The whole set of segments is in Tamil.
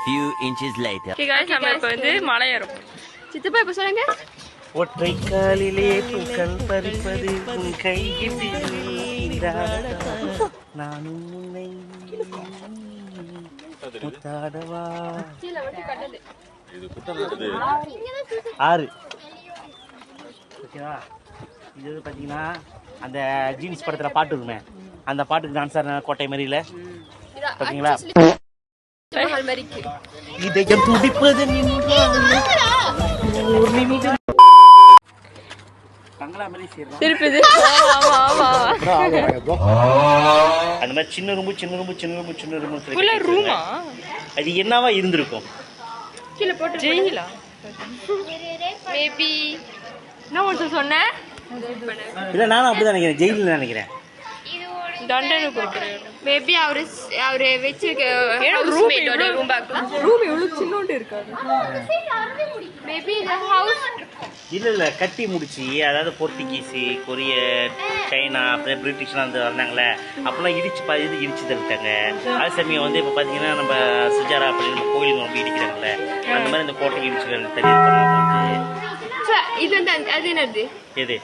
few inches later. Okay guys, நம்ம இப்ப வந்து மலை ஏறும். சித்தப்பா இப்ப சொல்லுங்க. ஒற்றை காலிலே பூக்கள் பறிப்பது உன் கையில் நானும் உன்னை முத்தாடவா. ஆறு ஓகேவா. இது பார்த்தீங்கன்னா அந்த ஜீன்ஸ் படத்தில் பாட்டு இருக்குமே, அந்த பாட்டுக்கு டான்ஸர் கோட்டை மாதிரில பார்த்தீங்களா. இதயம் துடிப்பது அந்த மாதிரி சின்ன ரூம்பு சின்ன ரூம்பு சின்ன ரூம்பு சின்ன ரூம்பு. அது என்னவா இருந்திருக்கும்? இல்ல நானும் அப்படிதான் நினைக்கிறேன், ஜெயில நினைக்கிறேன். தண்டனை கொடுக்குறேன். மேபி அவரு வச்சிருக்க ரூம் எவ்வளவு சின்னோண்டு இருக்காது. மேபி இந்த ஹவுஸ் இல்ல கட்டி முடிச்சு, அதாவது போர்த்துகீஸ், கொரிய, சைனா, அப்புறம் பிரிட்டிஷ்லாம் வந்து வந்தாங்களே, அப்பெல்லாம் இடிச்சு தள்ளிட்டாங்க. அது சமயம் வந்து இப்போ பார்த்தீங்கன்னா நம்ம சுஜாரா அப்படின்னு நம்ம கோயிலுக்கு ரொம்ப இடிக்கிறாங்கல்ல, அந்த மாதிரி இந்த கோட்டை இடிச்சு தள்ளி இது அது என்னது எது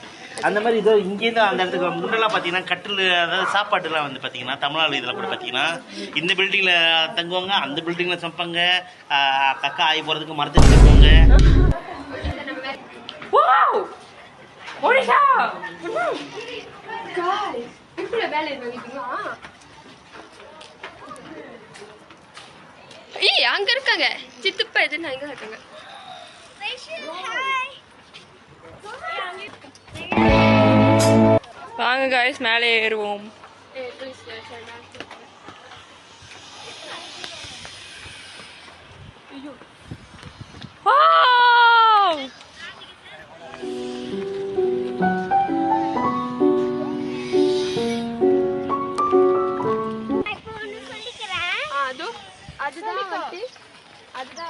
அந்த மாதிரி இதோ இங்கேருந்து அந்த இடத்துக்கு முன்னெல்லாம் பார்த்தீங்கன்னா கட்டில், அதாவது சாப்பாட்டுலாம் வந்து பார்த்தீங்கன்னா தமிழ்நாடு இதில் கூட பார்த்தீங்கன்னா இந்த பில்டிங்கில் தங்குவாங்க, அந்த பில்டிங்கில் சமைப்பாங்க, கக்கா ஆகி போகிறதுக்கு மரத்துக்கு தங்குவாங்க. அங்க இருக்காங்க சித்தப்பா, எது அங்க இருக்காங்க. வாங்க गाइस மேலே ஏறுவோம்.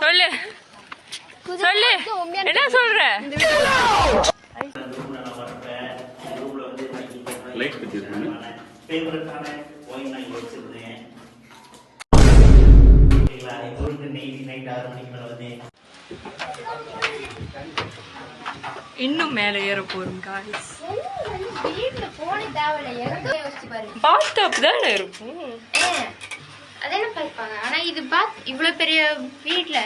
சொல்லு சொல்லு என்ன சொல்ற? இன்னும் மேல ஏற போறோம் गाइस. பாத்டப் தானே இருக்கும். அதென்ன பைப்பாங்க. ஆனா இது பாத் இவ்வளவு பெரிய வீட்ல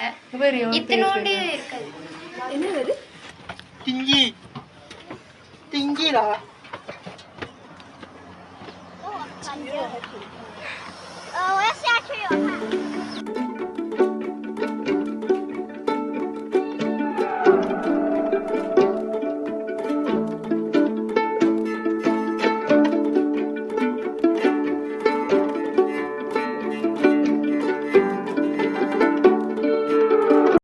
இத்தனோண்டு இருக்காது. என்னது திங்கி திங்கிடா.我要下去了。